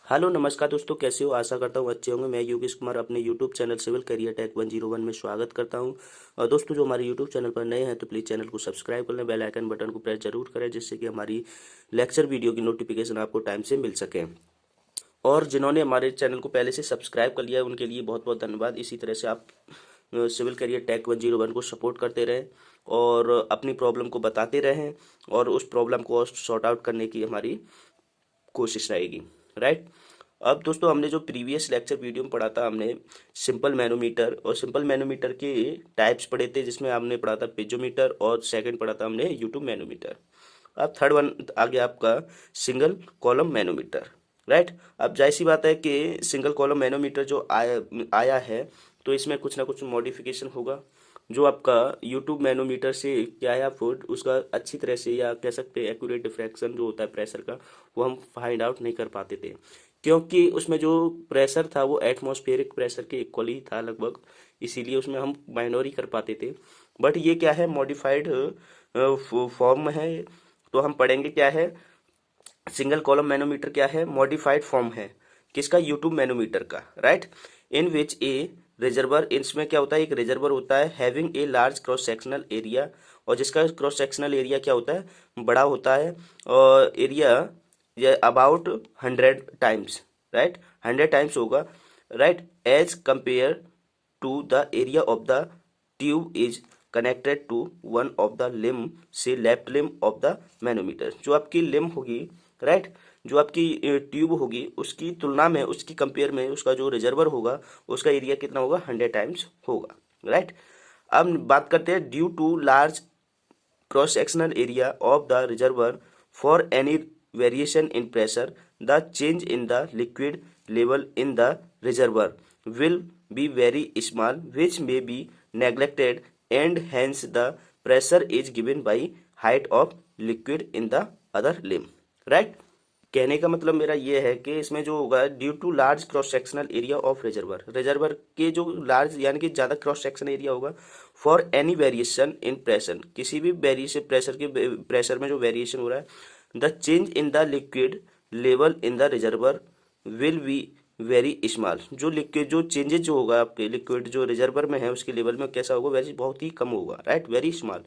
Hello नमस्कार दोस्तों, कैसे हो? आशा करता हूँ अच्छे होंगे। मैं योगेश कुमार अपने YouTube channel civil career tech 101 में स्वागत करता हूँ। और दोस्तों, जो हमारे यूट्यूब चैनल पर नए हैं तो प्लीज़ चैनल को सब्सक्राइब कर लें, बेल आइकन बटन को प्रेस जरूर करें, जिससे कि हमारी लेक्चर वीडियो की नोटिफिकेशन आपको टाइम से मिल सके। और जिन्होंने हमारे चैनल को पहले से सब्सक्राइब कर लिया है उनके लिए बहुत बहुत धन्यवाद। इसी तरह से आप सिविल करियर टेक 101 को सपोर्ट करते रहें और अपनी प्रॉब्लम को बताते रहें, और उस प्रॉब्लम को सॉर्ट आउट करने की हमारी कोशिश रहेगी। राइट। अब दोस्तों, हमने जो प्रीवियस लेक्चर वीडियो में पढ़ा था, हमने सिंपल मैनोमीटर और सिंपल मैनोमीटर के टाइप्स पढ़े थे, जिसमें हमने पढ़ा था पिजोमीटर और सेकंड पढ़ा था हमने यूट्यूब मैनोमीटर। अब थर्ड वन आ गया आपका सिंगल कॉलम मैनोमीटर। राइट। अब जाहिर सी बात है कि सिंगल कॉलम मैनोमीटर जो आया है, तो इसमें कुछ ना कुछ मॉडिफिकेशन होगा। जो आपका यूट्यूब मैनोमीटर से क्या है, आप उसका अच्छी तरह से, या कह सकते हैं एक्यूरेट डिफ्रैक्शन जो होता है प्रेशर का, वो हम फाइंड आउट नहीं कर पाते थे, क्योंकि उसमें जो प्रेशर था वो एटमॉस्फेरिक प्रेशर के इक्वल ही था लगभग। इसीलिए उसमें हम माइनर ही कर पाते थे। बट ये क्या है, मॉडिफाइड फॉर्म है। तो हम पढ़ेंगे क्या है, सिंगल कॉलम मैनोमीटर क्या है, मॉडिफाइड फॉर्म है किसका, यूट्यूब मैनोमीटर का। राइट। इन विच ए रिजर्वर, इसमें क्या होता है, एक रिजर्वर होता है having a large cross sectional area, और जिसका क्रॉस सेक्शनल एरिया क्या होता है, बड़ा होता है, और एरिया ये अबाउट 100 टाइम्स। राइट, 100 टाइम्स होगा। Right, as compare to the area of the tube is connected to one of the limb से left limb of the manometer. जो आपकी लिम होगी, राइट, जो आपकी ट्यूब होगी, उसकी तुलना में, उसकी कंपेयर में उसका जो रिजर्वर होगा उसका एरिया कितना होगा, 100 टाइम्स होगा। राइट। अब बात करते हैं, due to large cross sectional area of the reservoir, for any variation in pressure, the change in the liquid level in the reservoir will be very small, which may be neglected, and hence the pressure is given by height of liquid in the other limb. Right. कहने का मतलब मेरा ये है कि इसमें जो होगा, due to large cross sectional area of reservoir, reservoir के जो लार्ज यानी कि ज़्यादा क्रॉस सेक्शन एरिया होगा, for any variation in pressure, किसी भी वेरिएशन प्रेशर के प्रेशर में जो वेरिएशन हो रहा है, the change in the liquid level in the reservoir will be very small, जो लिक्विड जो चेंजेस जो होगा आपके लिक्विड जो रिजर्वर में है उसके लेवल में कैसा होगा, वेरी बहुत ही कम होगा। Right, very small.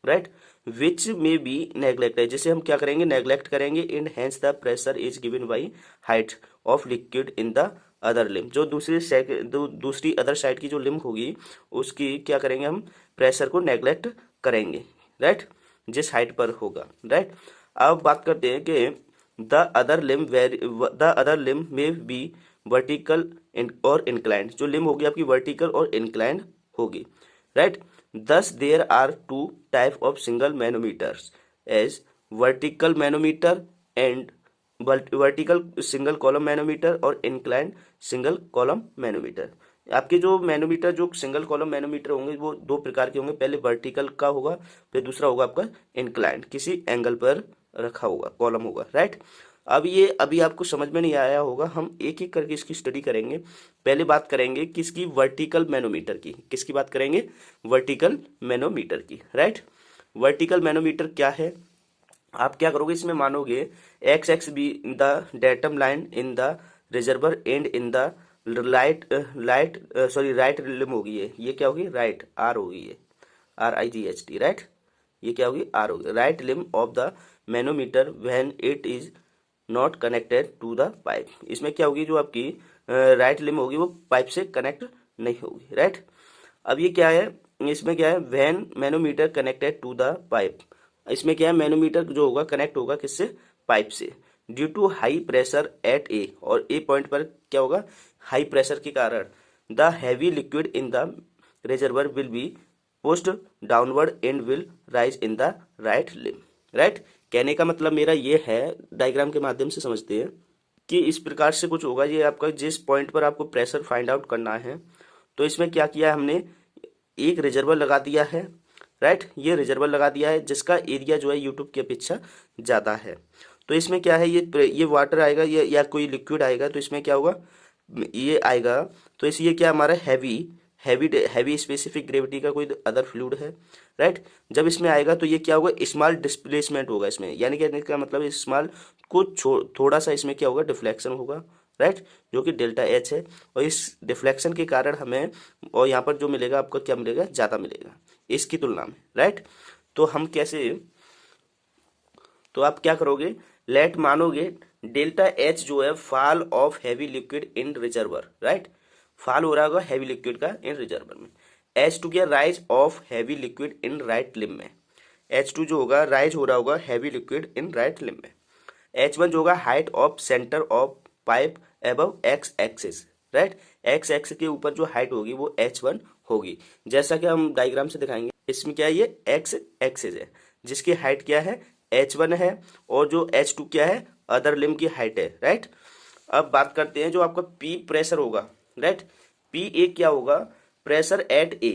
राइट, विच में बी नेग्लेक्ट है, जिसे हम क्या करेंगे, नेग्लेक्ट करेंगे। In hence the pressure is given by height of liquid in the other limb, जो दूसरी अदर साइड की जो लिम होगी उसकी क्या करेंगे, हम प्रेशर को नेग्लेक्ट करेंगे। राइट, जिस हाइट पर होगा। राइट। अब बात करते हैं कि द अदर लिम में बी वर्टिकल और इंक्लाइंड, जो लिम होगी आपकी वर्टिकल और इंक्लाइंड होगी। Right. Thus, there are two type of single manometers, as vertical manometer and vertical single column manometer और inclined single column manometer। आपके जो मैनोमीटर, जो सिंगल कॉलम मैनोमीटर होंगे, वो दो प्रकार के होंगे। पहले वर्टिकल का होगा, फिर दूसरा होगा आपका इंक्लाइंड, किसी एंगल पर रखा होगा कॉलम होगा। राइट। अब ये अभी आपको समझ में नहीं आया होगा, हम एक एक करके इसकी स्टडी करेंगे। पहले बात करेंगे किसकी, वर्टिकल मैनोमीटर की। किसकी बात करेंगे, वर्टिकल मैनोमीटर की। राइट। वर्टिकल मैनोमीटर क्या है, आप क्या करोगे, इसमें मानोगे X X be the datum line in the reservoir and in the right limb होगी, ये क्या होगी, राइट, आर होगी, ये RIGHT। राइट, ये क्या होगी, आर होगी, right limb of the manometer when it is not connected to the pipe. इसमें क्या होगी, जो आपकी राइट लिम होगी वो पाइप से कनेक्ट नहीं होगी। राइट। अब ये क्या है, इसमें क्या है, when manometer connected to the pipe, इसमें क्या है, मैनोमीटर जो होगा कनेक्ट होगा किससे, पाइप से। Due to high pressure at A, और ए पॉइंट पर क्या होगा, हाई प्रेशर के कारण the heavy liquid in the reservoir will be pushed downward and will rise in the right limb. Right. कहने का मतलब मेरा ये है, डायग्राम के माध्यम से समझते हैं कि इस प्रकार से कुछ होगा। ये आपका जिस पॉइंट पर आपको प्रेशर फाइंड आउट करना है, तो इसमें क्या किया हमने, एक रिजर्वर लगा दिया है। राइट, ये रिजर्वर लगा दिया है जिसका एरिया जो है यूट्यूब की अपेक्षा ज़्यादा है। तो इसमें क्या है, ये वाटर आएगा, ये या कोई लिक्विड आएगा, तो इसमें क्या होगा, ये आएगा। तो इस ये क्या हमारा heavy heavy heavy specific gravity का कोई अदर फ्लूइड है। राइट। जब इसमें आएगा तो ये क्या होगा, स्मॉल डिस्प्लेसमेंट होगा इसमें, यानी कहने का मतलब स्मॉल को थोड़ा सा इसमें क्या होगा, डिफ्लेक्शन होगा, राइट, जो कि डेल्टा एच है। और इस डिफ्लेक्शन के कारण हमें, और यहाँ पर जो मिलेगा आपको क्या मिलेगा, ज़्यादा मिलेगा इसकी तुलना में, राइट। तो हम कैसे, तो आप क्या करोगे, लेट मानोगे डेल्टा एच जो है fall of heavy liquid in reservoir, right, fall हो रहा होगा हैवी लिक्विड का इन रिजर्वर में। एच टू क्या, rise of heavy liquid in right limb में, एच टू जो होगा राइज हो रहा होगा heavy liquid in right limb में। एच वन जो होगा height of centre of pipe above x axis, right, x axis के ऊपर जो हाइट होगी वो एच वन होगी, जैसा कि हम डायग्राम से दिखाएंगे। इसमें क्या है, ये एक्स एक्सिस है जिसकी हाइट क्या है, एच वन है, और जो एच टू क्या है, अदर लिम्ब की हाइट है, राइट। अब बात करते हैं जो आपका पी प्रेशर होगा, राइट, पी ए क्या होगा, प्रेशर एट ए,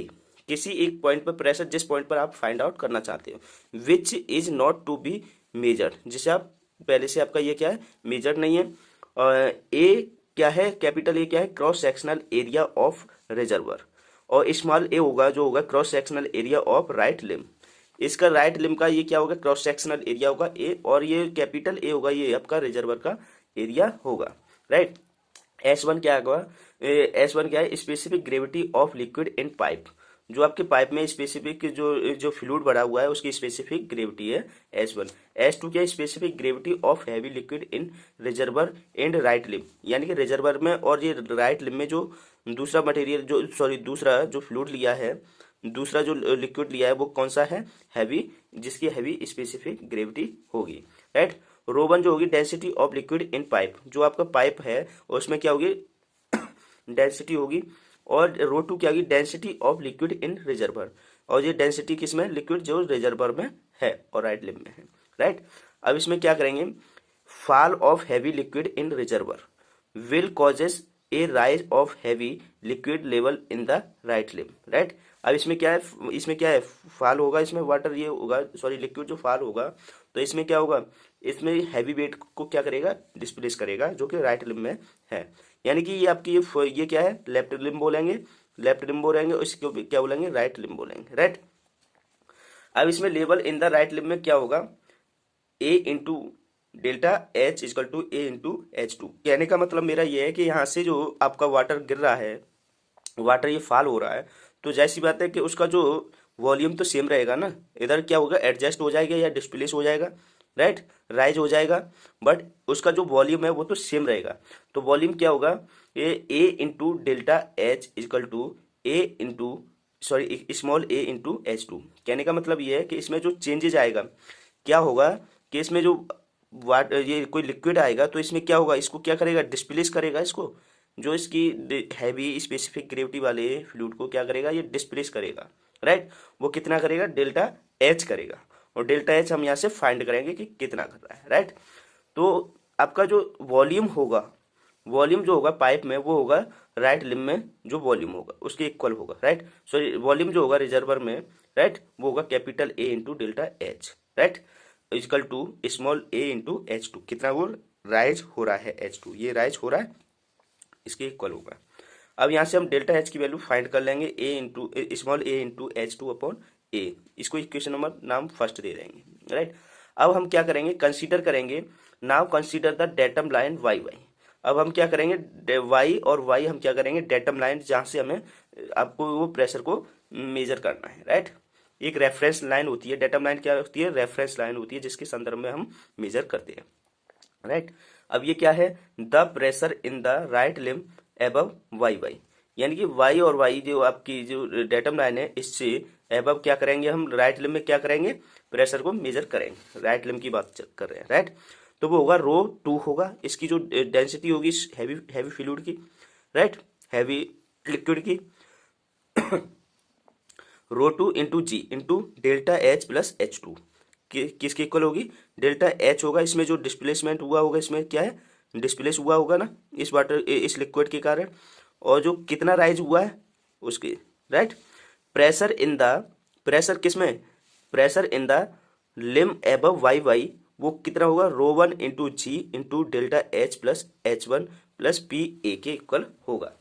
किसी एक पॉइंट पर प्रेशर, जिस पॉइंट पर आप फाइंड आउट करना चाहते हो, which is not to be measured, जिसे आप पहले से आपका ये क्या है, मेजर नहीं है। ए क्या है, कैपिटल ए क्या है, cross sectional area of reservoir, और स्मॉल ए होगा जो होगा cross sectional area of right limb. इसका राइट लिम्ब का ये क्या होगा, क्रॉस सेक्शनल एरिया होगा ए, और ये कैपिटल ए होगा, ये आपका रिजर्वर का एरिया होगा, राइट। एस वन क्या होगा, एस वन क्या है, specific gravity of liquid in pipe, जो आपके पाइप में स्पेसिफिक जो जो फ्लूइड भरा हुआ है उसकी स्पेसिफिक ग्रेविटी है एस वन। एस टू क्या है, specific gravity of heavy liquid in reservoir and right limb, यानी कि रिजर्वर में और ये राइट लिम्ब में जो दूसरा मटेरियल जो सॉरी दूसरा जो फ्लूइड लिया है, दूसरा जो लिक्विड लिया है वो कौन सा है, हैवी, जिसकी हैवी स्पेसिफिक ग्रेविटी होगी, राइट। रो वन जो होगी density of liquid in pipe, जो आपका पाइप है उसमें क्या होगी, डेंसिटी होगी। और रो टू क्या होगी, density of liquid in reservoir, और ये डेंसिटी किसमें, लिक्विड जो रिजर्वर में है और राइट लिम्ब में है, राइट। अब इसमें क्या करेंगे, fall of heavy liquid in reservoir will causes A rise of heavy liquid level in the right limb, right. अब इसमें क्या है, इसमें क्या है, फॉल होगा, इसमें वाटर ये होगा, सॉरी लिक्विड जो फॉल होगा, तो इसमें क्या होगा, इसमें हैवी वेट को क्या करेगा, डिस्प्लेस करेगा, जो कि राइट लिम्ब में है, यानी कि ये आपकी ये क्या है, लेफ्ट लिम्ब बोलेंगे, लेफ्ट लिम्ब बोलेंगे, इसको क्या बोलेंगे, राइट लिम्ब बोलेंगे, राइट। अब इसमें level in the right limb में क्या होगा, A into delta H equal to A into H two. कहने का मतलब मेरा ये है कि यहाँ से जो आपका वाटर गिर रहा है, वाटर ये फॉल हो रहा है, तो जैसी बात है कि उसका जो वॉल्यूम तो सेम रहेगा ना, इधर क्या होगा, एडजस्ट हो जाएगा या डिस्प्लेस हो जाएगा, राइट, राइज हो जाएगा, बट उसका जो वॉल्यूम है वो तो सेम रहेगा। तो वॉल्यूम क्या होगा, ये A into delta H equal to A into sorry small A into H two. कहने का मतलब ये है कि इसमें जो चेंजेज आएगा, क्या होगा कि इसमें जो ये कोई लिक्विड आएगा तो इसमें क्या होगा, इसको क्या करेगा, डिस्प्लेस करेगा, इसको जो इसकी हैवी स्पेसिफिक ग्रेविटी वाले फ्लूइड को क्या करेगा, ये डिस्प्लेस करेगा, राइट। वो कितना करेगा, डेल्टा एच करेगा, और डेल्टा एच हम यहाँ से फाइंड करेंगे कि कितना कर रहा है, राइट। तो आपका जो वॉल्यूम होगा, वॉल्यूम जो होगा पाइप में वो होगा राइट लिम्ब में जो वॉल्यूम होगा उसके इक्वल होगा, राइट। सॉरी वॉल्यूम जो होगा रिजर्वर में, राइट, वो होगा capital A into delta H, right, equal to small A into H two. कितना वो राइज हो रहा है, एच टू, ये राइज हो रहा है, इसके इक्वल होगा। अब यहाँ से हम डेल्टा एच की वैल्यू फाइंड कर लेंगे, A into small A into H two upon A, इसको इक्वेशन नंबर नाम फर्स्ट दे देंगे, राइट। अब हम क्या करेंगे, कंसीडर करेंगे, now consider the datum line Y Y. अब हम क्या करेंगे, वाई और वाई हम क्या करेंगे, डेटम लाइन जहाँ से हमें आपको वो प्रेशर को मेजर करना है, राइट। एक रेफरेंस लाइन होती है, डेटम लाइन क्या होती है, रेफरेंस लाइन होती है जिसके संदर्भ में हम मेजर करते हैं, राइट। अब ये क्या है, the pressure in the right limb above Y Y, यानी कि वाई और वाई जो आपकी जो डेटम लाइन है इससे एबव क्या करेंगे, हम राइट लिम्ब में क्या करेंगे, प्रेशर को मेजर करेंगे, राइट लिम्ब की बात कर रहे हैं, राइट। तो वो होगा रो टू होगा, इसकी जो डेंसिटी होगी हैवी हैवी फ्लूइड की, राइट, हैवी लिक्विड की, rho two into G into delta H plus H two, किसके इक्वल होगी, डेल्टा एच होगा, इसमें जो डिस्प्लेसमेंट हुआ होगा, इसमें क्या है, डिस्प्लेस हुआ होगा ना इस वाटर इस लिक्विड के कारण, और जो कितना राइज हुआ है उसके, right. Pressure in the, pressure किसमें, pressure in the limb above Y Y, वो कितना होगा, rho one into G into delta H plus H one plus P A के इक्वल होगा।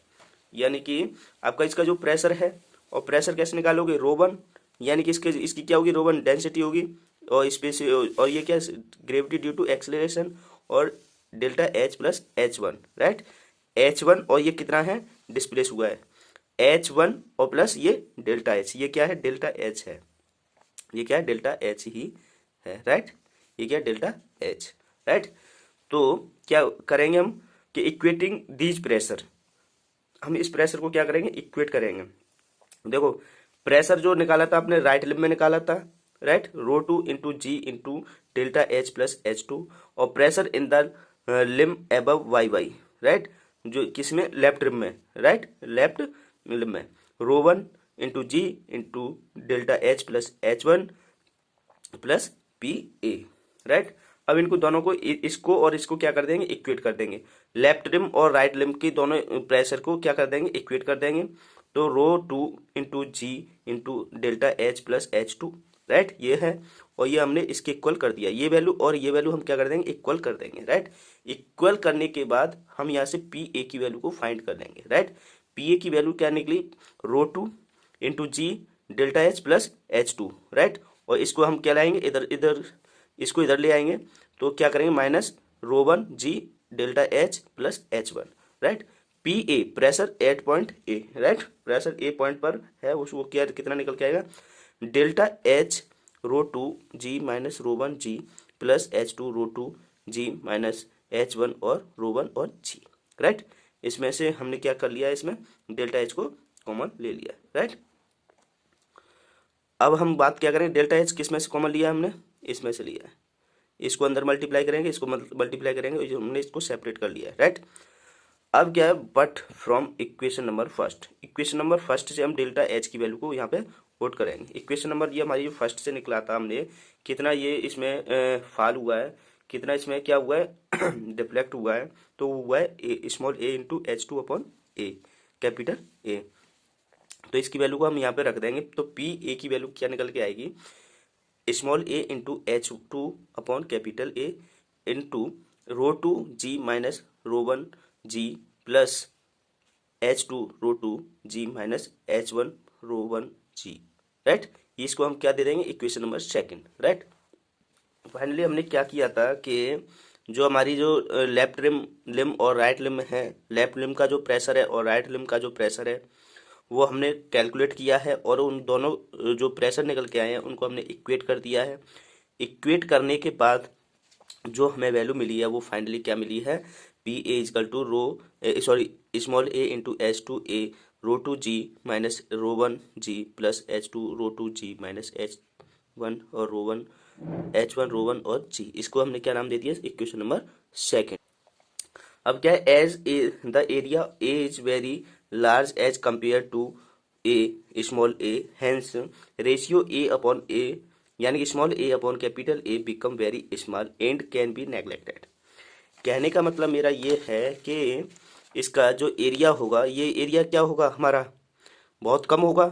यानी कि आपका इसका जो प्रेशर है, और प्रेशर कैसे निकालोगे, रो वन यानी कि इसकी क्या होगी, रो1 डेंसिटी होगी, और स्पेस, और ये क्या, ग्रेविटी ड्यू टू एक्सेलरेशन, और delta H plus H1, right. H1 और ये कितना है, डिस्प्लेस हुआ है, H1 और प्लस ये डेल्टा एच, ये क्या है, डेल्टा एच है, ये क्या है, डेल्टा एच ही है, राइट। ये क्या है, डेल्टा एच, राइट। तो क्या करेंगे हम कि इक्वेटिंग दीज प्रेशर, हम इस प्रेशर को क्या करेंगे, इक्वेट करेंगे। देखो प्रेशर जो निकाला था आपने राइट लिम्ब में निकाला था, right, rho two into G into delta H plus H2, और pressure in the limb above Y, right, जो किसमें, लेफ्ट लिम्ब में, राइट, लेफ्ट लिम्ब में, rho one into G into delta H plus H1 plus PA, right. अब इनको दोनों को, इसको और इसको क्या कर देंगे, इक्वेट कर देंगे, लेफ्ट लिम्ब और राइट लिम्ब की दोनों प्रेशर को क्या कर देंगे, इक्वेट कर देंगे। तो rho two into G into delta H plus H2, right, ये है, और ये हमने इसके इक्वल कर दिया, ये वैल्यू और ये वैल्यू हम क्या कर देंगे, इक्वल कर देंगे, राइट। इक्वल करने के बाद हम यहाँ से PA की वैल्यू को फाइंड कर लेंगे, राइट। PA की वैल्यू क्या निकली, rho two into G delta H plus H2, right, और इसको हम क्या लाएंगे, इधर इधर, इसको इधर ले आएंगे, तो क्या करेंगे, minus rho one G delta H plus H1, right. PA pressure at point A, right, pressure A point पर है, उसको क्या कितना निकल के आएगा, delta H rho two G minus rho one G plus H2 rho two G minus H1 और रो1 और जी, राइट। इसमें से हमने क्या कर लिया, इसमें डेल्टा एच को कॉमन ले लिया, राइट। अब हम बात क्या करें, डेल्टा एच किस में से कॉमन लिया हमने, इसमें से लिया है, इसको अंदर मल्टीप्लाई करेंगे, इसको मल्टीप्लाई करेंगे, हमने इसको सेपरेट कर लिया है, राइट। अब क्या है, but from equation number first, equation number first से हम डेल्टा एच की वैल्यू को यहाँ पे पुट करेंगे। इक्वेशन नंबर ये हमारी फर्स्ट से निकला था, हमने कितना ये इसमें फॉल हुआ है, कितना इसमें क्या हुआ है डिफ्लेक्ट हुआ है, तो हुआ है small a into H2 upon A, capital A। तो इसकी वैल्यू को हम यहाँ पे रख देंगे, तो PA की वैल्यू क्या निकल के आएगी, small a into H2 upon capital A into rho two G minus rho one G plus H2 rho two G minus H1 rho one G, right. इसको हम क्या दे देंगे, equation number second, right. Finally हमने क्या किया था कि जो हमारी जो लेफ्ट लिम्ब और राइट लिम्ब है, लेफ्ट लिम्ब का जो प्रेशर है और राइट लिम्ब का जो प्रेशर है वो हमने कैलकुलेट किया है, और उन दोनों जो प्रेशर निकल के आए हैं उनको हमने इक्वेट कर दिया है। इक्वेट करने के बाद जो हमें वैल्यू मिली है वो फाइनली क्या मिली है, PA equal to small a into H2A rho two G minus rho one G plus H2 rho two G minus H1 और रो1 H1 रो1 और जी, इसको हमने क्या नाम दे दिया, इक्वेशन नंबर सेकेंड। अब क्या है, as the area A is very large as compare to A small A, hence ratio A upon A, यानी कि small a upon capital A become very small and can be neglected. कहने का मतलब मेरा ये है कि इसका जो एरिया होगा, ये एरिया क्या होगा हमारा, बहुत कम होगा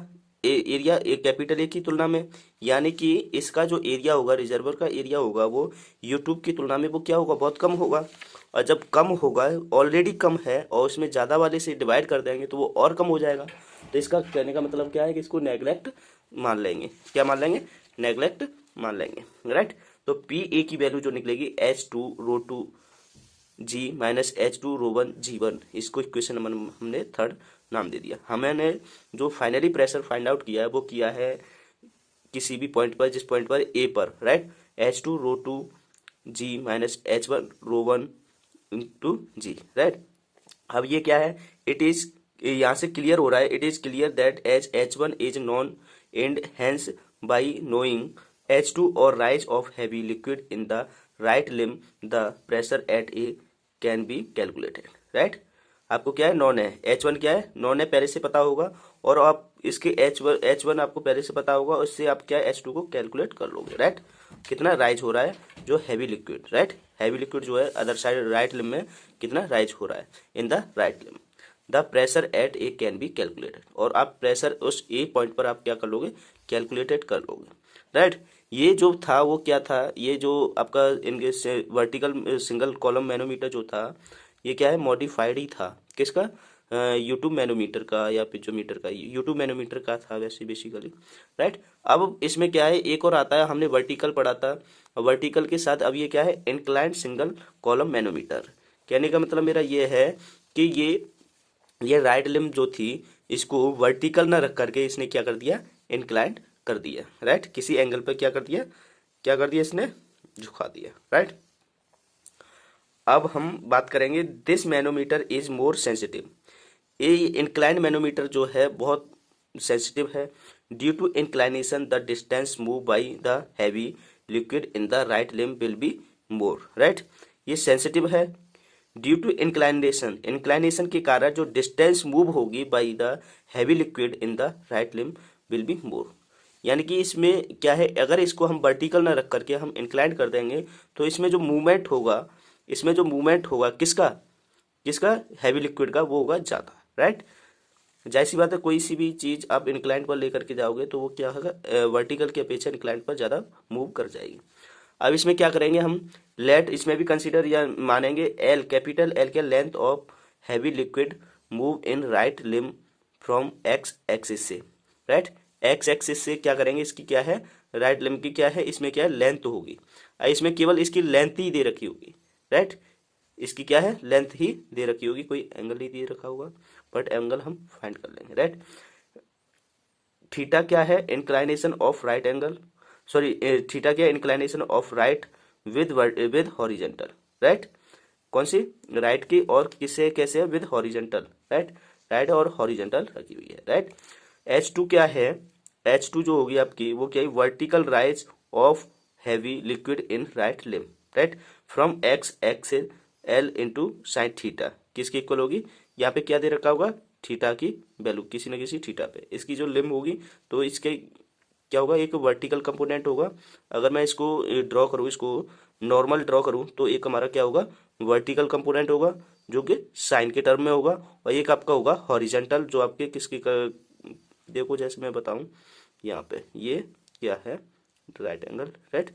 एरिया कैपिटल A की तुलना में, यानी कि इसका जो एरिया होगा, रिजर्वर का एरिया होगा, वो यूट्यूब की तुलना में वो क्या होगा, बहुत कम होगा। और जब कम होगा, ऑलरेडी कम है, और उसमें ज़्यादा वाले से डिवाइड कर देंगे तो वो और कम हो जाएगा। तो इसका कहने का मतलब क्या है कि इसको नेग्लेक्ट मान लेंगे, क्या मान लेंगे, नेग्लेक्ट मान लेंगे, राइट। तो PA की वैल्यू जो निकलेगी H2 rho two G minus H2 रो1 G1, इसको इक्वेशन नंबर हमने थर्ड नाम दे दिया। हमने जो फाइनली प्रेशर फाइंड आउट किया है वो किया है किसी भी पॉइंट पर, जिस पॉइंट पर A पर, right, H2 rho two G minus H1 rho one into G, right. अब ये क्या है, इट इज, यहाँ से क्लियर हो रहा है, it is clear that as H1 is known and hence by knowing H2 or rise of heavy liquid in the right limb the pressure at A can be calculated, right। आपको क्या है, non है, H1 क्या है, non है, पहले से पता होगा, और आप इसके H1 आपको पहले से पता होगा, उससे आप क्या H2 को कैलकुलेट कर लोगे, राइट। कितना राइज हो रहा है जो heavy liquid, right, heavy liquid जो है अदर साइड राइट लिम्ब में कितना राइज हो रहा है इन the right limb, the pressure at A can be calculated, और आप प्रेशर उस ए पॉइंट पर आप क्या कर लोगे, कैलकुलेटेड कर लोगे, राइट। ये जो था वो क्या था, ये जो आपका इनके वर्टिकल सिंगल कॉलम मैनोमीटर जो था, ये क्या है, मॉडिफाइड ही था, किसका, यूट्यूब मैनोमीटर का या पिचोमीटर का, यूट्यूब मैनोमीटर का था वैसे बेसिकली, राइट। अब इसमें क्या है, एक और आता है, हमने वर्टिकल पढ़ा था, वर्टिकल के साथ अब ये क्या है, इंक्लाइंड सिंगल कॉलम मैनोमीटर। कहने का मतलब मेरा ये है कि ये राइट लिम्ब जो थी इसको वर्टिकल ना रख करके इसने क्या कर दिया, इंक्लाइंड कर दिया, राइट। किसी एंगल पर क्या कर दिया इसने, झुका दिया, राइट। अब हम बात करेंगे, this manometer is more sensitive. ये इंक्लाइंड मैनोमीटर जो है बहुत सेंसिटिव है। Due to inclination the distance move by the heavy liquid in the right limb will be more, right. ये सेंसिटिव है ड्यू टू इंक्लाइनेशन, इंक्लाइनेशन के कारण जो डिस्टेंस मूव होगी by the heavy liquid in the right limb will be more. यानी कि इसमें क्या है, अगर इसको हम वर्टिकल ना रख करके हम इंक्लाइन कर देंगे तो इसमें जो मूवमेंट होगा, किसका किसका हैवी लिक्विड का, वो होगा ज़्यादा, राइट। जाहिर सी बात है, कोई सी भी चीज़ आप इंक्लाइन पर लेकर के जाओगे तो वो क्या होगा, वर्टिकल की अपेक्षा इंक्लाइन पर ज़्यादा मूव कर जाएगी। अब इसमें क्या करेंगे हम, लेट इसमें भी कंसीडर या मानेंगे एल, कैपिटल एल के length of heavy liquid move in right limb from x axis से, राइट। एक्स एक्सिस से क्या करेंगे, इसकी क्या है, राइट लिम्ब की क्या है, इसमें क्या है, लेंथ होगी। इसमें केवल इसकी लेंथ ही दे रखी होगी, राइट। इसकी क्या है, लेंथ ही दे रखी होगी, कोई एंगल नहीं दे रखा होगा, बट एंगल हम फाइंड कर लेंगे, राइट। थीटा क्या है, inclination of right angle, sorry, theta क्या है, inclination of right with horizontal, right. कौन सी, राइट की, और किससे कैसे है, विद हॉरिजेंटल, राइट। राइट और हॉरिजेंटल रखी हुई है, राइट। H2 क्या है, H2 जो होगी आपकी वो क्या है, vertical rise of heavy liquid in right limb, right, from x axis L into sine theta, किसकी इक्वल होगी, यहाँ पे क्या दे रखा होगा, थीटा की वैल्यू किसी न किसी थीटा पे, इसकी जो लिम्ब होगी तो इसके क्या होगा, एक वर्टिकल कंपोनेंट होगा। अगर मैं इसको ड्रॉ करूँ, इसको नॉर्मल ड्रॉ करूँ तो एक हमारा क्या होगा, वर्टिकल कंपोनेंट होगा जो कि साइन के टर्म में होगा, और एक आपका होगा हॉरिजेंटल जो आपके देखो जैसे मैं बताऊं, यहाँ पे ये क्या है, राइट एंगल, राइट।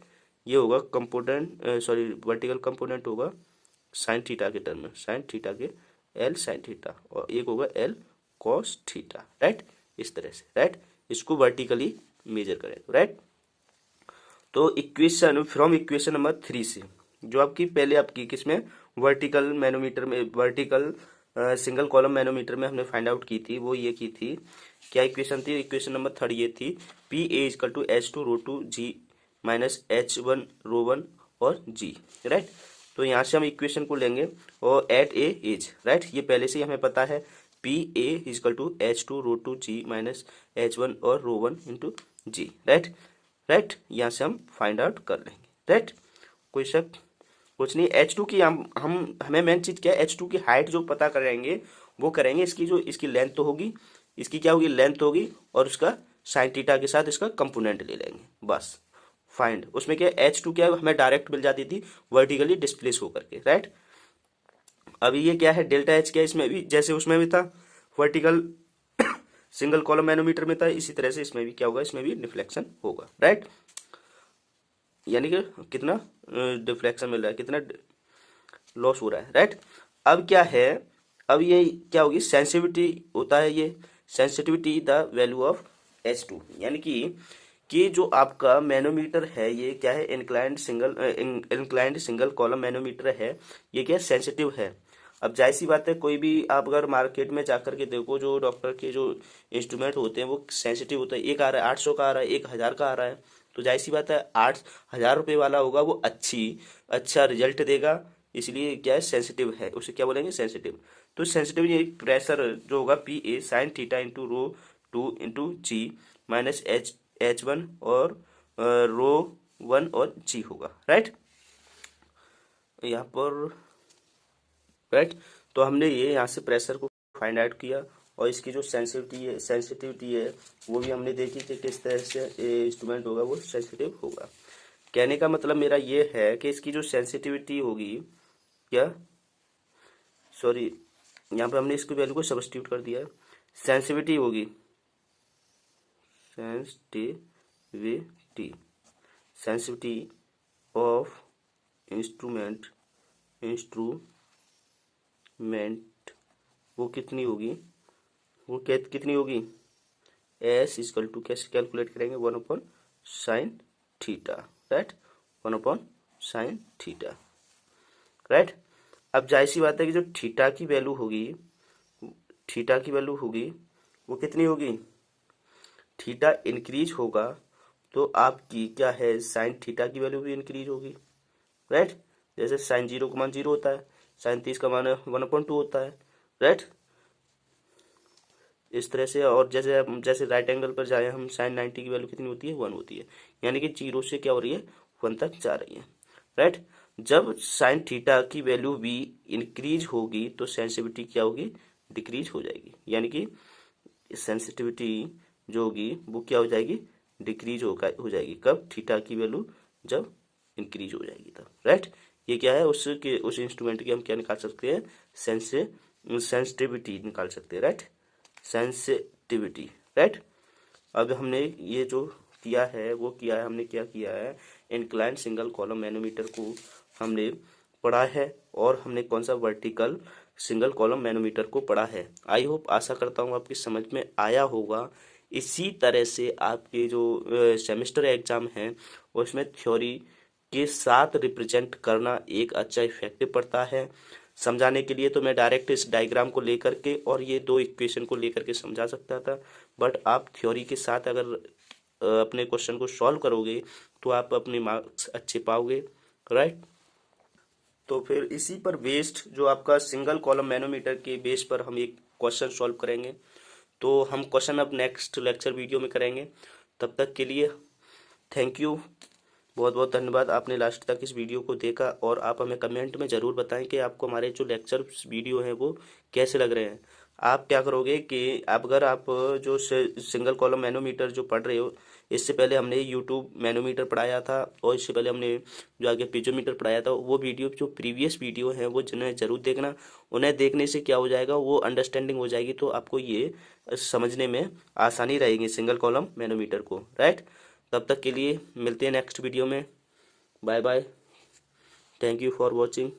ये होगा कंपोनेंट, सॉरी, वर्टिकल कंपोनेंट होगा साइन थीटा के टर्म में, साइन थीटा के एल साइन थीटा, और एक होगा एल कॉस थीटा, राइट। इस तरह से, राइट, इसको वर्टिकली मेजर करें, राइट। तो इक्वेशन फ्रॉम इक्वेशन नंबर 3 से, जो आपकी पहले आपकी किसमें, वर्टिकल मैनोमीटर में, वर्टिकल सिंगल कॉलम मैनोमीटर में हमने फाइंड आउट की थी, वो ये की थी, क्या इक्वेशन थी, इक्वेशन नंबर 3 ये थी, P A equal to H two rho two G minus H one rho one और जी, राइट। तो यहाँ से हम इक्वेशन को लेंगे, और एट ए इज, राइट, ये पहले से ही हमें पता है, P A equal to H two rho two G minus H one और rho one into G, right, right. यहाँ से हम फाइंड आउट कर लेंगे, राइट, कोई शक कुछ नहीं। H2 की हम हमें मेन चीज क्या है, H2 की हाइट जो पता करेंगे वो करेंगे, इसकी जो इसकी लेंथ तो होगी, इसकी क्या होगी, लेंथ होगी, और उसका साइन थीटा के साथ इसका कंपोनेंट ले लेंगे, बस फाइंड। उसमें क्या H2 क्या है, हमें डायरेक्ट मिल जाती थी वर्टिकली डिस्प्लेस होकर के, राइट। अभी ये क्या है, डेल्टा H क्या है, इसमें भी जैसे उसमें भी था वर्टिकल सिंगल कॉलम मैनोमीटर में था, इसी तरह से इसमें भी क्या होगा, इसमें भी डिफ्लेक्शन होगा, राइट। यानी कि कितना डिफ्लेक्शन मिल रहा है, कितना लॉस हो रहा है, राइट। अब क्या है, अब ये क्या होगी, सेंसिटिविटी होता है, ये sensitivity the value of H2, यानी कि जो आपका मैनोमीटर है ये क्या है, इंक्लाइंड सिंगल कॉलम मैनोमीटर है, ये क्या सेंसिटिव है। अब जाहिर सी बात है, कोई भी आप अगर मार्केट में जाकर के देखो, जो डॉक्टर के जो इंस्ट्रूमेंट होते हैं वो सेंसिटिव होता है, एक आ रहा है 800 का आ रहा है, 1000 का आ रहा है, तो जाहिर सी बात है 8,000 रुपये वाला होगा वो अच्छा रिजल्ट देगा, इसलिए क्या है, सेंसिटिव है, उसे क्या बोलेंगे, सेंसिटिव। तो सेंसिटिव ये प्रेशर जो होगा P A sine theta into rho two into G minus H one और रो वन और जी होगा, राइट, यहाँ पर, राइट। तो हमने ये यहाँ से प्रेशर को फाइंड आउट किया, और इसकी जो सेंसिटिविटी है वो भी हमने देखी कि किस तरह से इंस्ट्रूमेंट होगा वो सेंसिटिव होगा। कहने का मतलब मेरा ये है कि इसकी जो सेंसिटिविटी होगी, क्या, सॉरी, यहाँ पे हमने इसकी वैल्यू को सब्स्टिट्यूट कर दिया है, सेंसिटिविटी होगी, सेंसिटिविटी सेंसिटिविटी ऑफ इंस्ट्रूमेंट वो कितनी होगी, वो कितनी होगी, एस इजकल टू कैसे कैलकुलेट करेंगे, 1/sin θ, राइट, 1/sin θ, राइट। अब जाहिर सी बात है कि जो थीटा की वैल्यू होगी, थीटा की वैल्यू होगी वो कितनी होगी, थीटा इंक्रीज होगा तो आपकी क्या है, साइन थीटा की वैल्यू भी इंक्रीज होगी, राइट। जैसे साइन 0 का मान 0 होता है, साइन 30 का मान 1/2 होता है, राइट। इस तरह से, और जैसे जैसे राइट एंगल पर जाए हम, साइन 90 की वैल्यू कितनी होती है, 1 होती है, यानी कि 0 से क्या हो रही है, 1 तक जा रही है, राइट। जब साइन थीटा की वैल्यू भी इंक्रीज होगी तो सेंसिटिविटी क्या होगी, डिक्रीज हो जाएगी, यानी कि सेंसिटिविटी जो होगी वो क्या हो जाएगी, डिक्रीज हो जाएगी। कब, थीटा की वैल्यू जब इंक्रीज हो जाएगी तब, राइट। ये क्या है, उस इंस्ट्रूमेंट की हम क्या निकाल सकते हैं, सेंसिटिविटी निकाल सकते हैं, राइट, सेंसिटिविटी, राइट। अब हमने ये जो किया है वो किया है, हमने क्या किया है, इंक्लाइंड सिंगल कॉलम मैनोमीटर को हमने पढ़ा है, और हमने कौन सा, वर्टिकल सिंगल कॉलम मैनोमीटर को पढ़ा है। आई होप, आशा करता हूँ आपकी समझ में आया होगा। इसी तरह से आपके जो सेमेस्टर एग्जाम हैं उसमें थ्योरी के साथ रिप्रेजेंट करना एक अच्छा इफेक्टिव पड़ता है। समझाने के लिए तो मैं डायरेक्ट इस डायग्राम को लेकर के और ये दो इक्वेशन को लेकर के समझा सकता था, बट आप थ्योरी के साथ अगर अपने क्वेश्चन को सॉल्व करोगे तो आप अपने मार्क्स अच्छे पाओगे, राइट। तो फिर इसी पर बेस्ड जो आपका सिंगल कॉलम मैनोमीटर के बेस पर हम एक क्वेश्चन सॉल्व करेंगे। तो हम क्वेश्चन अब नेक्स्ट लेक्चर वीडियो में करेंगे। तब तक के लिए थैंक यू, बहुत बहुत धन्यवाद, आपने लास्ट तक इस वीडियो को देखा। और आप हमें कमेंट में ज़रूर बताएं कि आपको हमारे जो लेक्चर वीडियो हैं वो कैसे लग रहे हैं। आप क्या करोगे कि अगर आप जो सिंगल कॉलम मैनोमीटर जो पढ़ रहे हो, इससे पहले हमने यूट्यूब मैनोमीटर पढ़ाया था और इससे पहले हमने जो आगे पीजोमीटर पढ़ाया था, वो वीडियो जो प्रीवियस वीडियो हैं वो जिन्हें ज़रूर देखना। उन्हें देखने से क्या हो जाएगा, वो अंडरस्टैंडिंग हो जाएगी, तो आपको ये समझने में आसानी रहेगी सिंगल कॉलम मैनोमीटर को, राइट। तब तक के लिए मिलते हैं नेक्स्ट वीडियो में। Bye bye, thank you for watching.